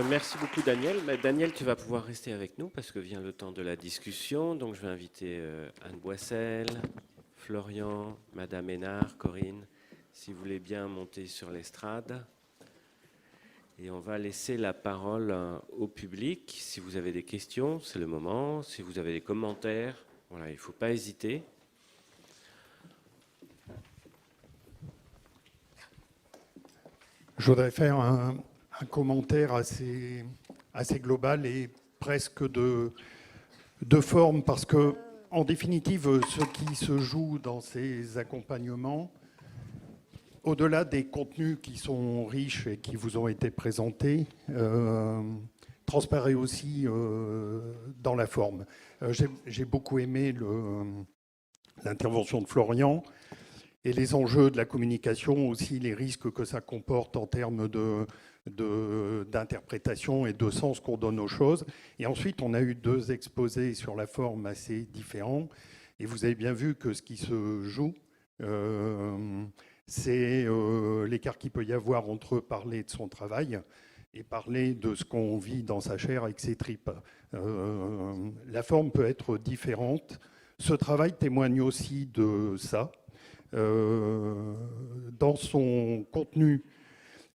Merci beaucoup Daniel. Daniel, tu vas pouvoir rester avec nous parce que vient le temps de la discussion. Donc je vais inviter Anne Boissel, Florian, Madame Hénard, Corinne, si vous voulez bien monter sur l'estrade. Et on va laisser la parole au public. Si vous avez des questions, c'est le moment. Si vous avez des commentaires, voilà, il ne faut pas hésiter. Je voudrais faire un commentaire assez global et presque de forme, parce que, en définitive, ce qui se joue dans ces accompagnements, au-delà des contenus qui sont riches et qui vous ont été présentés, transparaît aussi dans la forme. J'ai beaucoup aimé l'intervention de Florian. Et les enjeux de la communication, aussi les risques que ça comporte en termes d'interprétation et de sens qu'on donne aux choses. Et ensuite, on a eu deux exposés sur la forme assez différents. Et vous avez bien vu que ce qui se joue, c'est l'écart qu'il peut y avoir entre parler de son travail et parler de ce qu'on vit dans sa chair avec ses tripes. La forme peut être différente. Ce travail témoigne aussi de ça. Dans son contenu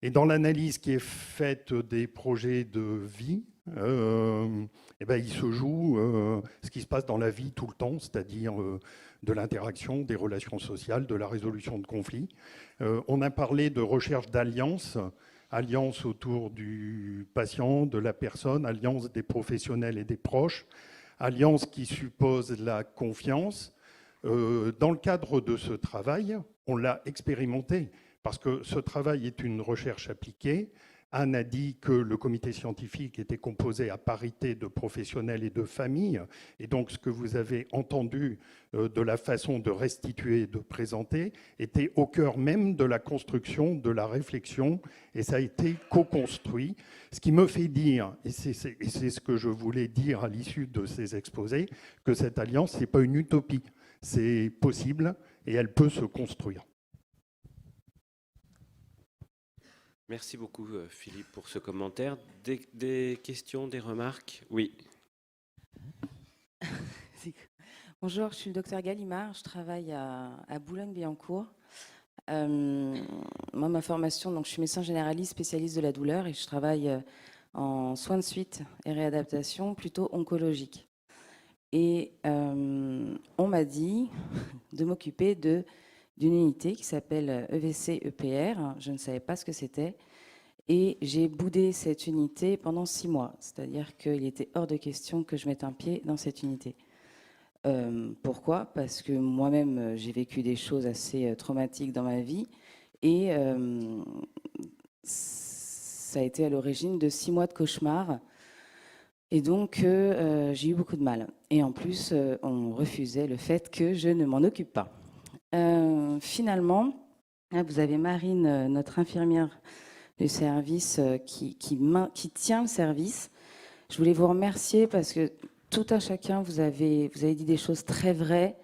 et dans l'analyse qui est faite des projets de vie, il se joue ce qui se passe dans la vie tout le temps, c'est-à-dire de l'interaction, des relations sociales, de la résolution de conflits. On a parlé de recherche d'alliance, alliance autour du patient, de la personne, alliance des professionnels et des proches, alliance qui suppose la confiance. Dans le cadre de ce travail, on l'a expérimenté, parce que ce travail est une recherche appliquée. Anne a dit que le comité scientifique était composé à parité de professionnels et de familles, et donc ce que vous avez entendu de la façon de restituer et de présenter était au cœur même de la construction, de la réflexion, et ça a été co-construit. Ce qui me fait dire, et c'est ce que je voulais dire à l'issue de ces exposés, que cette alliance, ce n'est pas une utopie. C'est possible et elle peut se construire. Merci beaucoup Philippe pour ce commentaire. Des questions, des remarques? Oui. Bonjour, je suis le docteur Gallimard, je travaille à Boulogne-Billancourt. Moi, ma formation, donc, je suis médecin généraliste spécialiste de la douleur et je travaille en soins de suite et réadaptation plutôt oncologique. Et on m'a dit de m'occuper d'une unité qui s'appelle EVC-EPR. Je ne savais pas ce que c'était. Et j'ai boudé cette unité pendant 6 mois. C'est-à-dire qu'il était hors de question que je mette un pied dans cette unité. Pourquoi? Parce que moi-même, j'ai vécu des choses assez traumatiques dans ma vie. Et ça a été à l'origine de 6 mois de cauchemar. Et donc, j'ai eu beaucoup de mal. Et en plus, on refusait le fait que je ne m'en occupe pas. Finalement, vous avez Marine, notre infirmière du service, qui tient le service. Je voulais vous remercier parce que tout un chacun, vous avez dit des choses très vraies.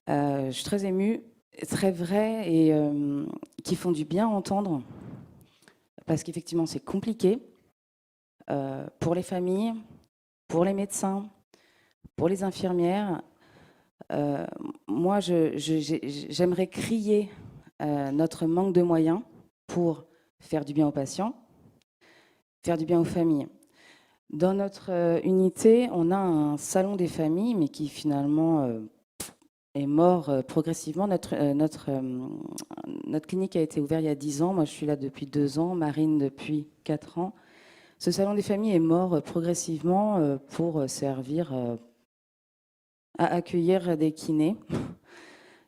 Je suis très émue, très vraies et qui font du bien à entendre. Parce qu'effectivement, c'est compliqué. Pour les familles, pour les médecins, pour les infirmières. Moi, j'aimerais crier notre manque de moyens pour faire du bien aux patients, faire du bien aux familles. Dans notre unité, on a un salon des familles, mais qui finalement est mort progressivement. Notre clinique a été ouverte il y a 10 ans. Moi, je suis là depuis 2 ans. Marine, depuis 4 ans. Ce salon des familles est mort progressivement pour servir à accueillir des kinés.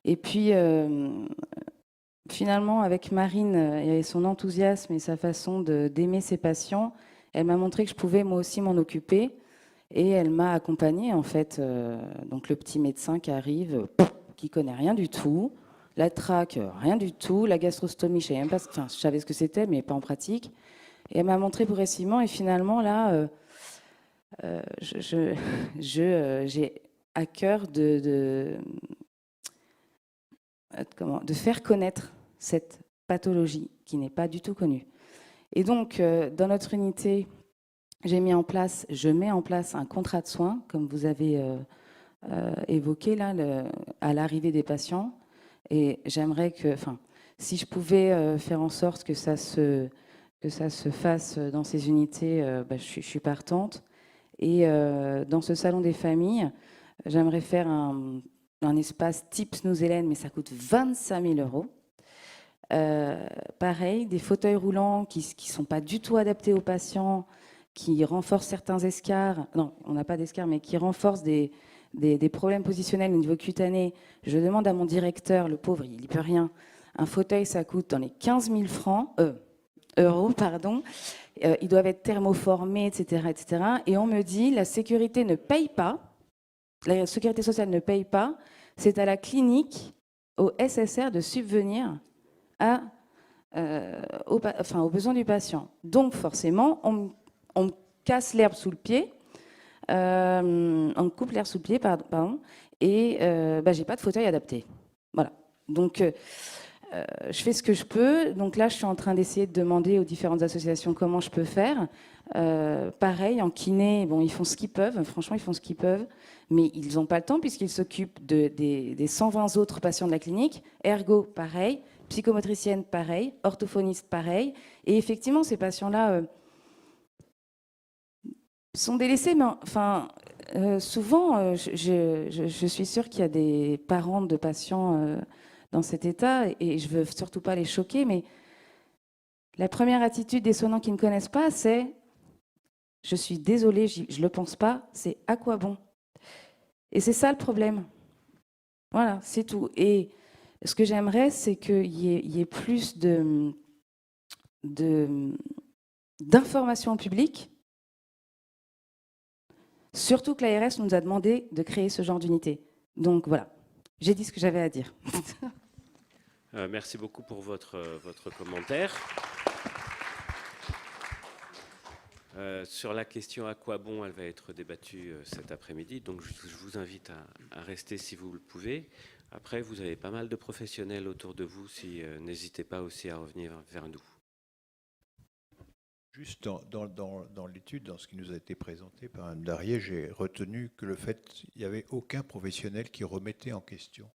Et puis, finalement, avec Marine et son enthousiasme et sa façon d'aimer ses patients, elle m'a montré que je pouvais moi aussi m'en occuper. Et elle m'a accompagnée, en fait. Donc, le petit médecin qui arrive, qui connaît rien du tout. La trac, rien du tout. La gastrostomie, je savais même pas, enfin, je savais ce que c'était, mais pas en pratique. Et elle m'a montré progressivement. Et finalement, là, j'ai à cœur de faire connaître cette pathologie qui n'est pas du tout connue. Et donc, dans notre unité, je mets en place un contrat de soins, comme vous avez évoqué là, à l'arrivée des patients. Et j'aimerais que, si je pouvais faire en sorte que ça se fasse dans ces unités, je suis partante. Et dans ce salon des familles, j'aimerais faire un espace type Snooze-Hélène, mais ça coûte 25 000 euros. Pareil, des fauteuils roulants qui ne sont pas du tout adaptés aux patients, qui renforcent certains escarres. Non, on n'a pas d'escarres, mais qui renforcent des problèmes positionnels au niveau cutané. Je demande à mon directeur, le pauvre, il n'y peut rien. Un fauteuil, ça coûte dans les 15 000 euros. Ils doivent être thermoformés, etc., etc. Et on me dit, la sécurité ne paye pas, la sécurité sociale ne paye pas, c'est à la clinique, au SSR de subvenir aux besoins du patient. Donc forcément, on casse l'herbe sous le pied, on coupe l'herbe sous le pied, pardon, et j'ai pas de fauteuil adapté. Voilà. Donc je fais ce que je peux. Donc là, je suis en train d'essayer de demander aux différentes associations comment je peux faire. Pareil, en kiné, bon, ils font ce qu'ils peuvent. Franchement, ils font ce qu'ils peuvent. Mais ils n'ont pas le temps puisqu'ils s'occupent des 120 autres patients de la clinique. Ergo, pareil. Psychomotricienne, pareil. Orthophoniste, pareil. Et effectivement, ces patients-là sont délaissés. Mais souvent, je suis sûre qu'il y a des parents de patients dans cet état, et je veux surtout pas les choquer, mais la première attitude des soignants qui ne connaissent pas, c'est « je suis désolée, je le pense pas », c'est « à quoi bon ?» Et c'est ça le problème. Voilà, c'est tout. Et ce que j'aimerais, c'est qu'il y ait plus d'informations au public, surtout que l'ARS nous a demandé de créer ce genre d'unité. Donc voilà, j'ai dit ce que j'avais à dire. Merci beaucoup pour votre commentaire. Sur la question à quoi bon, elle va être débattue cet après-midi, donc je vous invite à rester si vous le pouvez. Après, vous avez pas mal de professionnels autour de vous, n'hésitez pas aussi à revenir vers nous. Juste dans l'étude, dans ce qui nous a été présenté par Mme Darrier, j'ai retenu que le fait qu'il n'y avait aucun professionnel qui remettait en question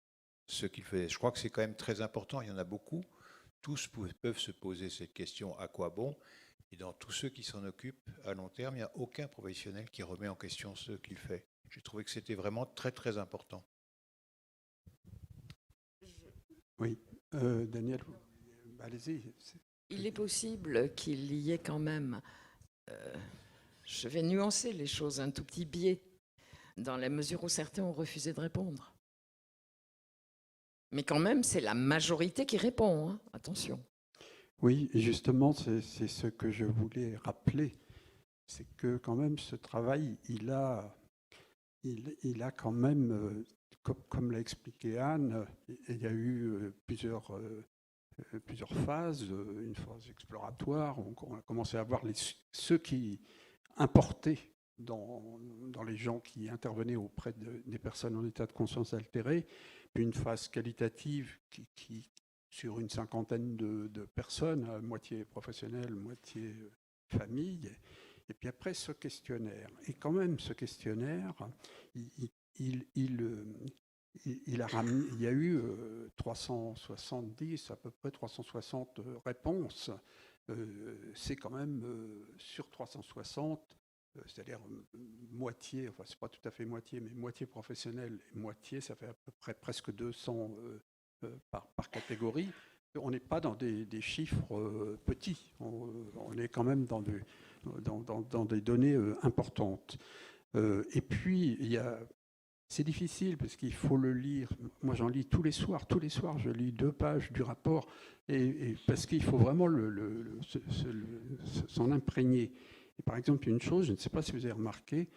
ce qu'il faisait. Je crois que c'est quand même très important, il y en a beaucoup. Tous peuvent se poser cette question, à quoi bon? Et dans tous ceux qui s'en occupent à long terme, il n'y a aucun professionnel qui remet en question ce qu'il fait. J'ai trouvé que c'était vraiment très, très important. Oui, Daniel, allez-y. Il est possible qu'il y ait quand même, je vais nuancer les choses un tout petit biais, dans la mesure où certains ont refusé de répondre. Mais quand même, c'est la majorité qui répond, hein. Attention. Oui, justement, c'est ce que je voulais rappeler. C'est que quand même, ce travail, il a quand même, comme l'a expliqué Anne, il y a eu plusieurs phases, une phase exploratoire. On a commencé à voir ceux qui importaient dans les gens qui intervenaient auprès des personnes en état de conscience altérée, puis une phase qualitative qui sur une cinquantaine de personnes, à moitié professionnelles, moitié famille, et puis après ce questionnaire. Et quand même, ce questionnaire, il y a eu 370, à peu près 360 réponses. C'est quand même sur 360, c'est-à-dire moitié, enfin c'est pas tout à fait moitié, mais moitié professionnelle et moitié, ça fait à peu près presque 200 par catégorie. On n'est pas dans des chiffres petits, on est quand même dans des données importantes. Et puis, c'est difficile parce qu'il faut le lire. Moi, j'en lis tous les soirs. Tous les soirs, je lis 2 pages du rapport et parce qu'il faut vraiment s'en imprégner. Et par exemple, une chose, je ne sais pas si vous avez remarqué,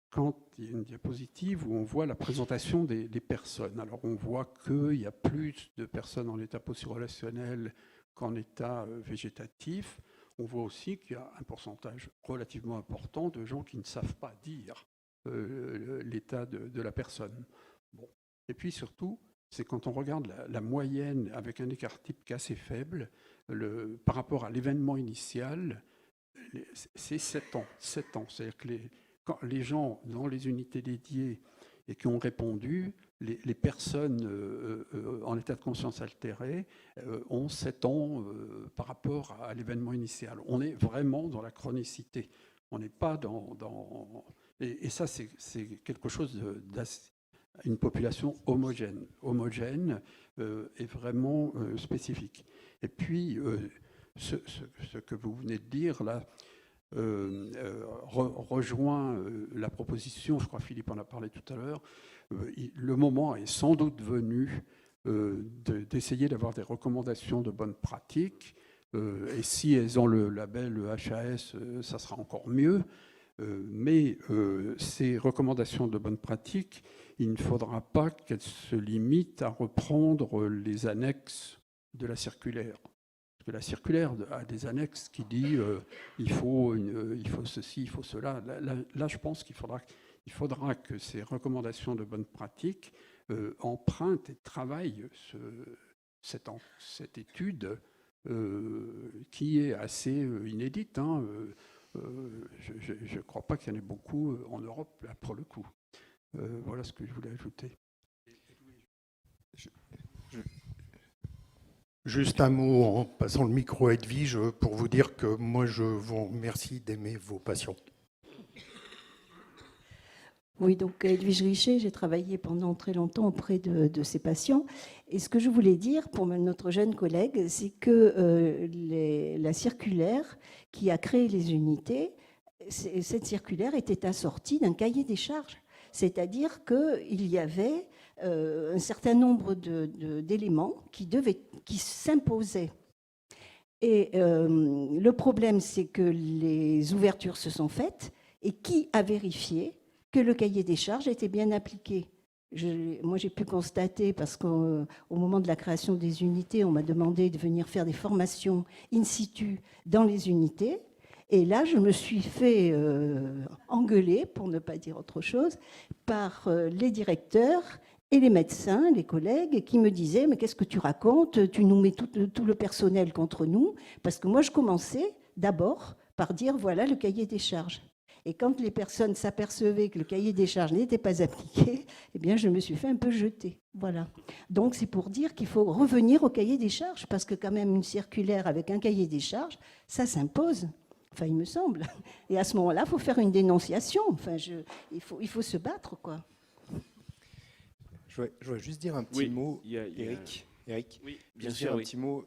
quand il y a une diapositive où on voit la présentation des personnes. Alors, on voit qu'il y a plus de personnes en état post-relationnel qu'en état végétatif. On voit aussi qu'il y a un pourcentage relativement important de gens qui ne savent pas dire l'état de la personne. Bon. Et puis surtout, c'est quand on regarde la moyenne avec un écart type qui est assez faible, par rapport à l'événement initial, c'est 7 ans. 7 ans. C'est-à-dire que quand les gens dans les unités dédiées et qui ont répondu, les personnes en état de conscience altéré ont 7 ans par rapport à l'événement initial. On est vraiment dans la chronicité. On n'est pas et ça, c'est quelque chose une population homogène et vraiment spécifique. Et puis, ce que vous venez de dire là rejoint la proposition, je crois Philippe en a parlé tout à l'heure, le moment est sans doute venu d'essayer d'avoir des recommandations de bonnes pratiques, et si elles ont le label HAS, ça sera encore mieux, mais ces recommandations de bonnes pratiques, il ne faudra pas qu'elles se limitent à reprendre les annexes de la circulaire. Parce que la circulaire a des annexes qui disent il faut ceci, il faut cela. Là, je pense qu'il faudra que ces recommandations de bonnes pratiques empruntent et travaillent cette étude qui est assez inédite. Je ne crois pas qu'il y en ait beaucoup en Europe, là, pour le coup. Voilà ce que je voulais ajouter. Juste un mot en passant le micro à Edwige pour vous dire que moi je vous remercie d'aimer vos patients. Oui, donc Edwige Richet, j'ai travaillé pendant très longtemps auprès de ces patients. Et ce que je voulais dire pour notre jeune collègue, c'est que la circulaire qui a créé les unités, cette circulaire était assortie d'un cahier des charges. C'est-à-dire qu'il y avait un certain nombre d'éléments qui s'imposaient. Et le problème, c'est que les ouvertures se sont faites, et qui a vérifié que le cahier des charges était bien appliqué? Moi, j'ai pu constater, parce qu'au moment de la création des unités, on m'a demandé de venir faire des formations in situ dans les unités. Et là, je me suis fait engueuler, pour ne pas dire autre chose, par les directeurs et les médecins, les collègues, qui me disaient « Mais qu'est-ce que tu racontes? Tu nous mets tout le personnel contre nous ». Parce que moi, je commençais d'abord par dire « Voilà le cahier des charges ». Et quand les personnes s'apercevaient que le cahier des charges n'était pas appliqué, eh bien, je me suis fait un peu jeter. Voilà. Donc, c'est pour dire qu'il faut revenir au cahier des charges, parce que quand même, une circulaire avec un cahier des charges, ça s'impose. Enfin, il me semble. Et à ce moment-là, il faut faire une dénonciation. Enfin, il faut se battre, quoi. Je voudrais juste dire un petit mot, Eric. Oui, bien sûr, un petit mot,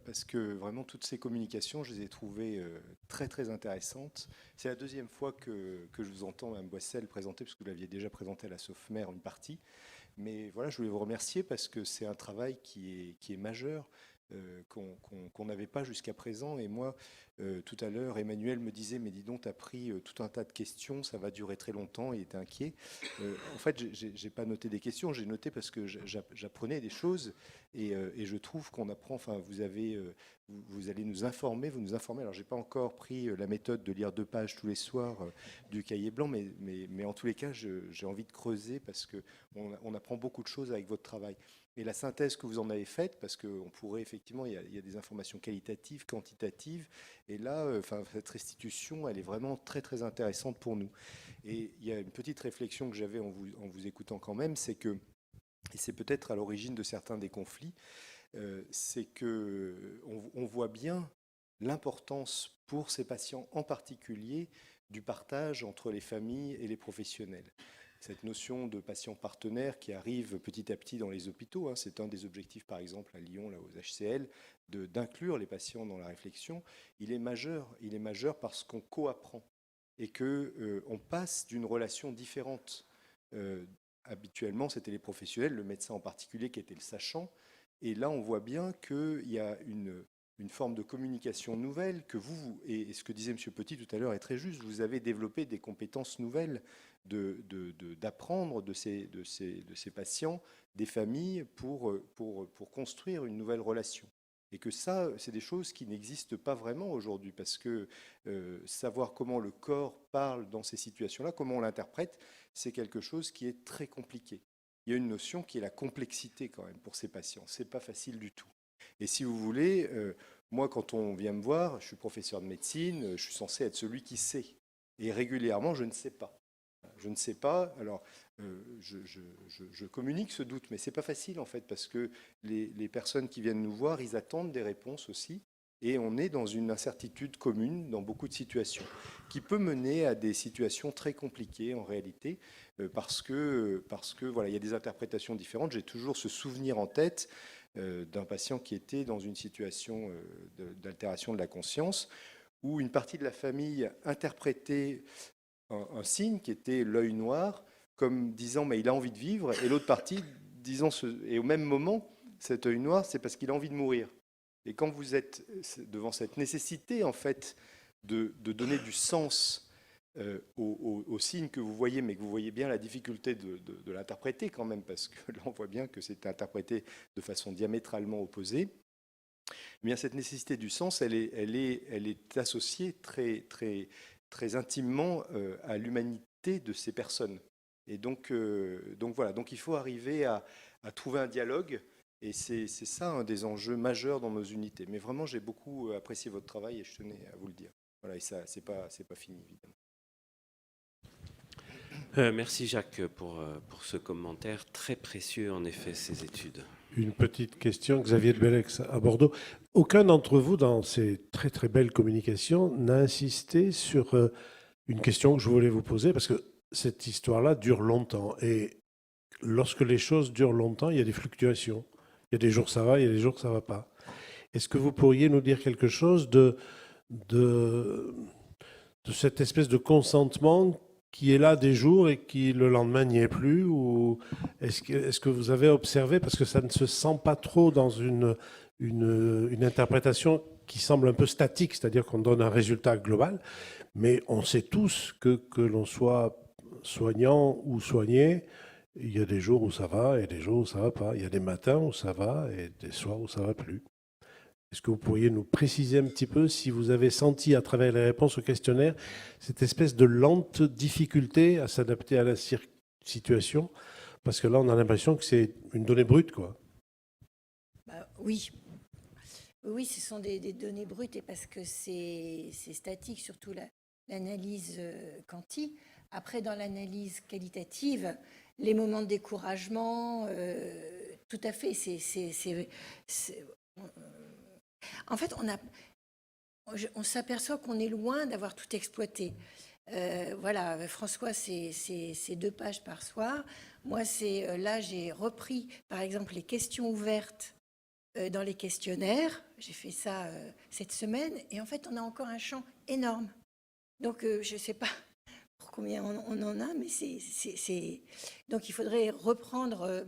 parce que vraiment toutes ces communications, je les ai trouvées très très intéressantes. C'est la deuxième fois que je vous entends, Mme Boissel, présenter, parce que vous l'aviez déjà présenté à la SOFMER une partie. Mais voilà, je voulais vous remercier parce que c'est un travail qui est majeur. Qu'on n'avait pas jusqu'à présent. Et moi, tout à l'heure, Emmanuel me disait « Mais dis donc, tu as pris tout un tas de questions, ça va durer très longtemps. » Il était inquiet. En fait, je n'ai pas noté des questions, j'ai noté parce que j'apprenais des choses. Et je trouve qu'on apprend... Enfin, vous allez nous informer, vous nous informez. Alors, je n'ai pas encore pris la méthode de lire 2 pages tous les soirs du cahier blanc, mais en tous les cas, j'ai envie de creuser parce qu'on apprend beaucoup de choses avec votre travail. Et la synthèse que vous en avez faite, parce qu'on pourrait effectivement, il y a des informations qualitatives, quantitatives, et là, cette restitution, elle est vraiment très très intéressante pour nous. Et il y a une petite réflexion que j'avais en vous écoutant quand même, c'est que, et c'est peut-être à l'origine de certains des conflits, c'est que on voit bien l'importance pour ces patients en particulier du partage entre les familles et les professionnels. Cette notion de patient partenaire qui arrive petit à petit dans les hôpitaux, c'est un des objectifs par exemple à Lyon, là, aux HCL, d'inclure les patients dans la réflexion, il est majeur parce qu'on co-apprend et qu'on passe d'une relation différente. Habituellement, c'était les professionnels, le médecin en particulier qui était le sachant, et là on voit bien qu'il y a une forme de communication nouvelle que et ce que disait M. Petit tout à l'heure est très juste, vous avez développé des compétences nouvelles d'apprendre de ces patients, des familles, pour construire une nouvelle relation. Et que ça, c'est des choses qui n'existent pas vraiment aujourd'hui, parce que savoir comment le corps parle dans ces situations-là, comment on l'interprète, c'est quelque chose qui est très compliqué. Il y a une notion qui est la complexité quand même pour ces patients. C'est pas facile du tout. Et si vous voulez, Moi, quand on vient me voir, je suis professeur de médecine, je suis censé être celui qui sait. Et régulièrement, je ne sais pas. Je ne sais pas. Alors, je communique ce doute, mais ce n'est pas facile en fait, parce que les personnes qui viennent nous voir, ils attendent des réponses aussi. Et on est dans une incertitude commune dans beaucoup de situations, qui peut mener à des situations très compliquées en réalité, parce que voilà, il y a des interprétations différentes. J'ai toujours ce souvenir en tête d'un patient qui était dans une situation d'altération de la conscience, où une partie de la famille interprétait un signe qui était l'œil noir, comme disant mais il a envie de vivre, et l'autre partie disant et au même moment, cet œil noir, c'est parce qu'il a envie de mourir. Et quand vous êtes devant cette nécessité en fait de donner du sens aux signes que vous voyez, mais que vous voyez bien la difficulté de l'interpréter quand même, parce que là on voit bien que c'est interprété de façon diamétralement opposée. Eh bien, cette nécessité du sens, elle est associée très intimement à l'humanité de ces personnes. Et donc voilà, donc il faut arriver à trouver un dialogue, et c'est ça un des enjeux majeurs dans nos unités. Mais vraiment, j'ai beaucoup apprécié votre travail et je tenais à vous le dire. Voilà, et ça, c'est pas fini, évidemment. Merci Jacques pour ce commentaire très précieux, en effet, ces études. Une petite question, Xavier de Bellex à Bordeaux. Aucun d'entre vous, dans ces très très belles communications, n'a insisté sur une question que je voulais vous poser, parce que cette histoire-là dure longtemps. Et lorsque les choses durent longtemps, il y a des fluctuations. Il y a des jours ça va, il y a des jours ça va pas. Est-ce que vous pourriez nous dire quelque chose de cette espèce de consentement qui est là des jours et qui le lendemain n'y est plus, ou est-ce que vous avez observé, parce que ça ne se sent pas trop dans une interprétation qui semble un peu statique, c'est-à-dire qu'on donne un résultat global, mais on sait tous que l'on soit soignant ou soigné, il y a des jours où ça va et des jours où ça va pas. Il y a des matins où ça va et des soirs où ça va plus. Est-ce que vous pourriez nous préciser un petit peu si vous avez senti à travers les réponses au questionnaire cette espèce de lente difficulté à s'adapter à la situation? Parce que là, on a l'impression que c'est une donnée brute, quoi. Oui. Oui, ce sont des données brutes, et parce que c'est statique, surtout l'analyse quanti. Après, dans l'analyse qualitative, les moments de découragement, tout à fait, en fait, on s'aperçoit qu'on est loin d'avoir tout exploité. Voilà, François, c'est 2 pages par soir. Moi, là, j'ai repris, par exemple, les questions ouvertes dans les questionnaires. J'ai fait ça cette semaine, et en fait, on a encore un champ énorme. Donc, je ne sais pas pour combien on en a, mais donc il faudrait reprendre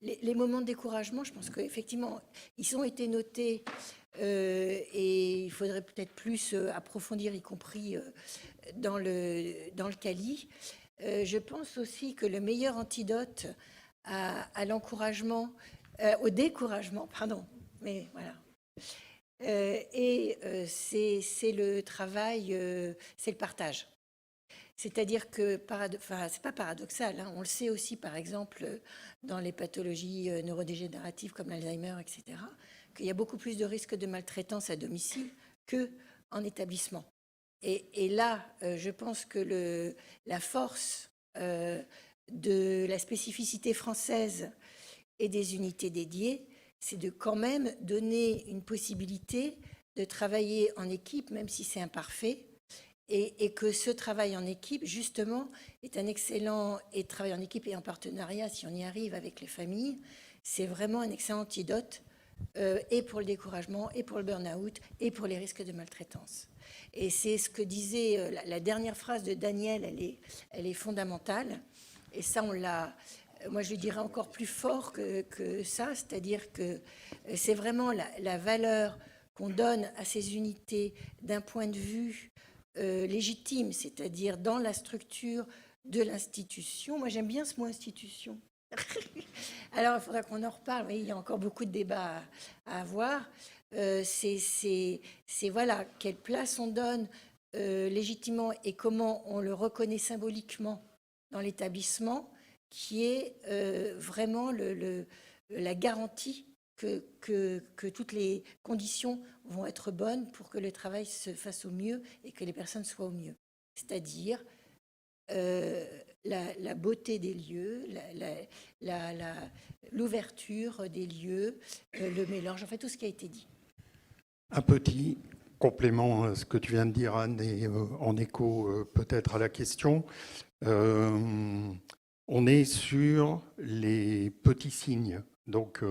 les moments de découragement. Je pense qu'effectivement, ils ont été notés, et il faudrait peut-être plus approfondir, y compris dans le CALI. Je pense aussi que le meilleur antidote à l'encouragement, au découragement, pardon, mais voilà, c'est le travail, c'est le partage. C'est-à-dire que, c'est pas paradoxal, hein, on le sait aussi, par exemple, dans les pathologies neurodégénératives comme l'Alzheimer, etc., qu'il y a beaucoup plus de risques de maltraitance à domicile qu'en établissement. Et là, je pense que la force de la spécificité française et des unités dédiées, c'est de quand même donner une possibilité de travailler en équipe, même si c'est imparfait, et que ce travail en équipe, justement, est un excellent... Et travail en équipe et en partenariat, si on y arrive avec les familles, c'est vraiment un excellent antidote, et pour le découragement, et pour le burn-out, et pour les risques de maltraitance. Et c'est ce que disait la dernière phrase de Daniel, elle est fondamentale. Et ça, moi, je le dirais encore plus fort que ça, c'est-à-dire que c'est vraiment la valeur qu'on donne à ces unités d'un point de vue légitime, c'est-à-dire dans la structure de l'institution. Moi, j'aime bien ce mot institution. Alors, il faudra qu'on en reparle. Oui, il y a encore beaucoup de débats à avoir. C'est voilà, quelle place on donne légitimement et comment on le reconnaît symboliquement dans l'établissement, qui est vraiment la garantie que toutes les conditions vont être bonnes pour que le travail se fasse au mieux et que les personnes soient au mieux. C'est-à-dire la beauté des lieux, l'ouverture des lieux, le mélange, en fait, tout ce qui a été dit. Un petit complément à ce que tu viens de dire, Anne, et en écho peut-être à la question. On est sur les petits signes. Donc,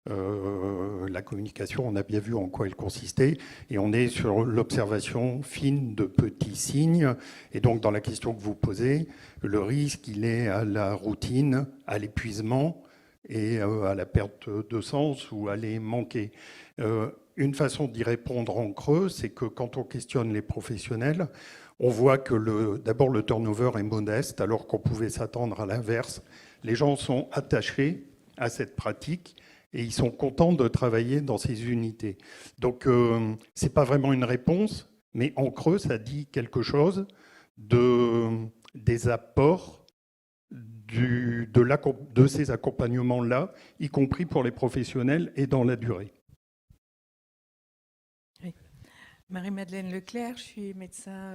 la communication, on a bien vu en quoi elle consistait, et on est sur l'observation fine de petits signes. Et donc, dans la question que vous posez, le risque, il est à la routine, à l'épuisement et à la perte de sens ou à les manquer. Une façon d'y répondre en creux, c'est que quand on questionne les professionnels, on voit que d'abord le turnover est modeste, alors qu'on pouvait s'attendre à l'inverse. Les gens sont attachés à cette pratique et ils sont contents de travailler dans ces unités. Donc, ce n'est pas vraiment une réponse, mais en creux, ça dit quelque chose des apports de ces accompagnements-là, y compris pour les professionnels et dans la durée. Oui. Marie-Madeleine Leclerc, je suis médecin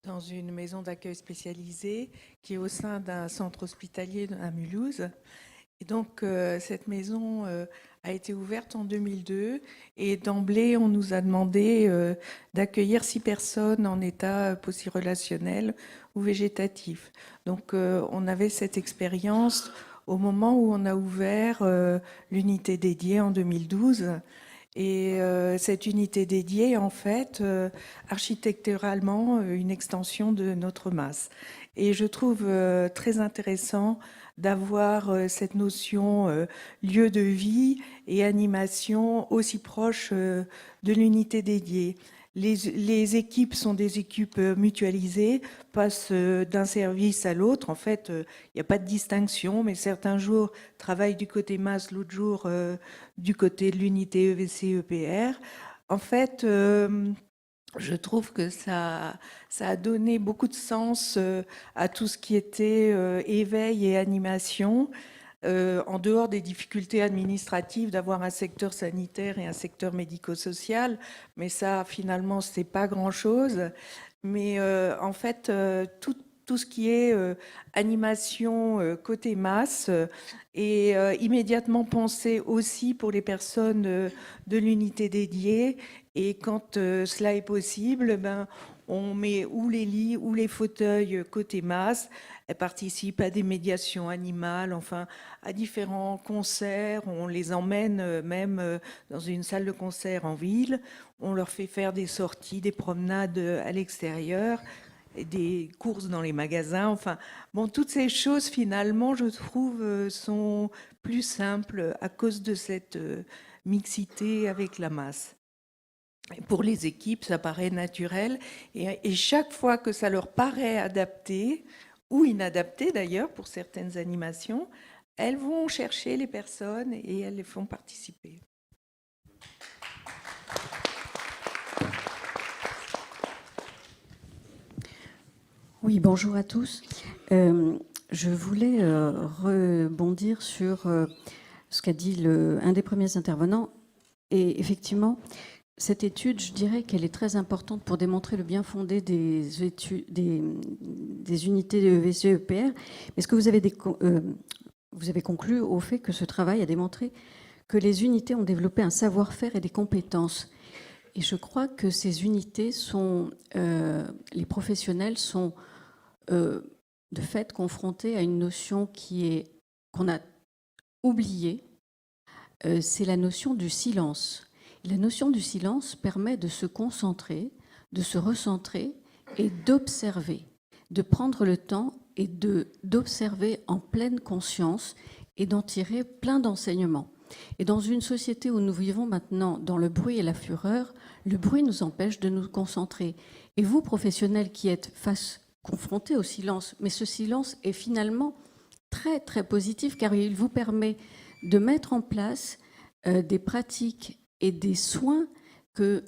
dans une maison d'accueil spécialisée qui est au sein d'un centre hospitalier à Mulhouse. Et donc, cette maison a été ouverte en 2002 et d'emblée, on nous a demandé d'accueillir 6 personnes en état post-relationnel ou végétatif. Donc, on avait cette expérience au moment où on a ouvert l'unité dédiée en 2012. Et cette unité dédiée, en fait, architecturalement, une extension de notre masse. Et je trouve très intéressant d'avoir cette notion lieu de vie et animation aussi proche de l'unité dédiée. Les équipes sont des équipes mutualisées, passent d'un service à l'autre. En fait, il n'y a pas de distinction, mais certains jours travaillent du côté masse, l'autre jour du côté de l'unité EVC-EPR. En fait, je trouve que ça a donné beaucoup de sens à tout ce qui était éveil et animation, en dehors des difficultés administratives d'avoir un secteur sanitaire et un secteur médico-social. Mais ça, finalement, c'est pas grand-chose. Mais en fait, tout ce qui est animation côté masse est immédiatement pensé aussi pour les personnes de l'unité dédiée. Et quand cela est possible, on met ou les lits ou les fauteuils côté masse. Elles participent à des médiations animales, enfin à différents concerts. On les emmène même dans une salle de concert en ville. On leur fait faire des sorties, des promenades à l'extérieur, des courses dans les magasins. Enfin, bon, toutes ces choses, finalement, je trouve, sont plus simples à cause de cette mixité avec la masse. Et pour les équipes, ça paraît naturel. Et chaque fois que ça leur paraît adapté, ou inadapté d'ailleurs pour certaines animations, elles vont chercher les personnes et elles les font participer. Oui, bonjour à tous. Je voulais rebondir sur ce qu'a dit un des premiers intervenants. Et effectivement, cette étude, je dirais qu'elle est très importante pour démontrer le bien fondé des unités de EVC-EPR. Mais ce que vous avez conclu au fait que ce travail a démontré que les unités ont développé un savoir-faire et des compétences. Et je crois que ces unités les professionnels sont de fait confrontés à une notion qu'on a oubliée, c'est la notion du silence. La notion du silence permet de se concentrer, de se recentrer et d'observer, de prendre le temps et d'observer en pleine conscience et d'en tirer plein d'enseignements. Et dans une société où nous vivons maintenant dans le bruit et la fureur, le bruit nous empêche de nous concentrer. Et vous, professionnels qui êtes confrontés au silence, mais ce silence est finalement très, très positif car il vous permet de mettre en place des pratiques et des soins que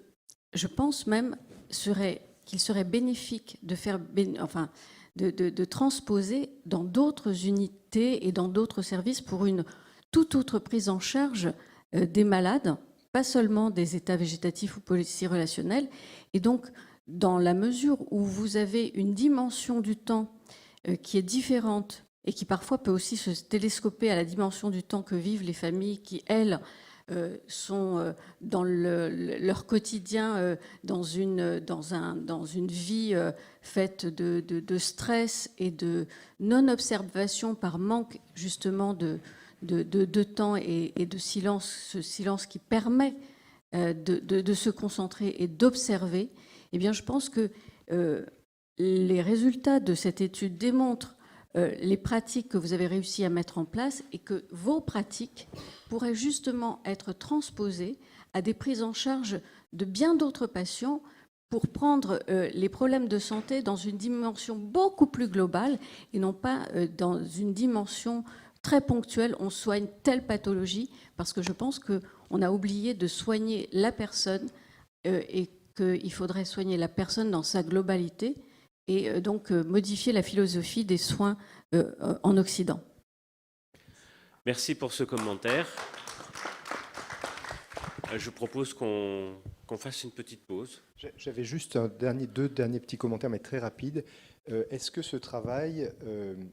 je pense même qu'il serait bénéfique de transposer dans d'autres unités et dans d'autres services pour une toute autre prise en charge des malades, pas seulement des états végétatifs ou polyrelationnels. Et donc, dans la mesure où vous avez une dimension du temps qui est différente et qui parfois peut aussi se télescoper à la dimension du temps que vivent les familles qui, elles, sont dans leur quotidien dans une vie faite de stress et de non-observation par manque justement de temps et de silence, ce silence qui permet de se concentrer et d'observer. Eh bien, je pense que les résultats de cette étude démontrent les pratiques que vous avez réussi à mettre en place et que vos pratiques pourraient justement être transposées à des prises en charge de bien d'autres patients pour prendre les problèmes de santé dans une dimension beaucoup plus globale et non pas dans une dimension très ponctuelle. On soigne telle pathologie parce que je pense qu'on a oublié de soigner la personne et qu'il faudrait soigner la personne dans sa globalité et donc modifier la philosophie des soins en Occident. Merci pour ce commentaire. Je propose qu'on fasse une petite pause. J'avais juste deux derniers petits commentaires, mais très rapides. Est-ce que ce travail,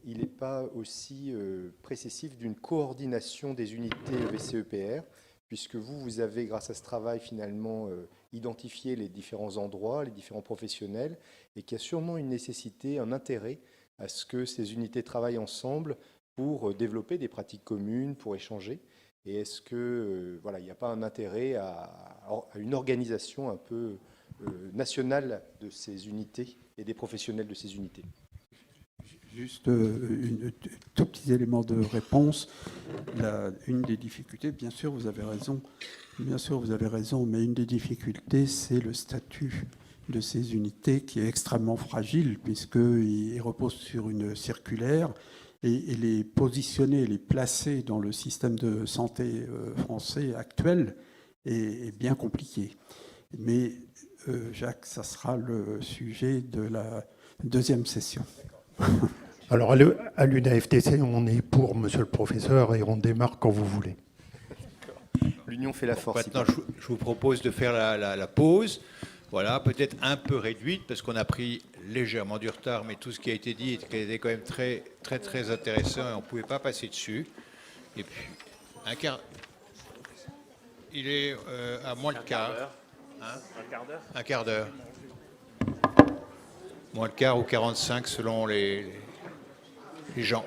il n'est pas aussi précessif d'une coordination des unités VCEPR, puisque vous avez, grâce à ce travail, finalement, identifié les différents endroits, les différents professionnels, et qu'il y a sûrement une nécessité, un intérêt à ce que ces unités travaillent ensemble pour développer des pratiques communes, pour échanger. Et est-ce que il n'y a pas un intérêt à une organisation un peu nationale de ces unités et des professionnels de ces unités? Juste un tout petit élément de réponse. Une des difficultés, bien sûr, vous avez raison, mais une des difficultés, c'est le statut de ces unités qui est extrêmement fragile, puisqu'il repose sur une circulaire, et les positionner, les placer dans le système de santé français actuel est bien compliqué. Mais Jacques, ça sera le sujet de la deuxième session. Alors, à l'UNAFTC, on est pour, monsieur le professeur, et on démarre quand vous voulez. L'union fait la force. Maintenant, je vous propose de faire la pause. Voilà, peut-être un peu réduite, parce qu'on a pris légèrement du retard, mais tout ce qui a été dit était quand même très, très, très intéressant et on ne pouvait pas passer dessus. Et puis, il est à moins le quart. Un quart d'heure. Un quart d'heure. Moins le quart ou 45 selon les gens.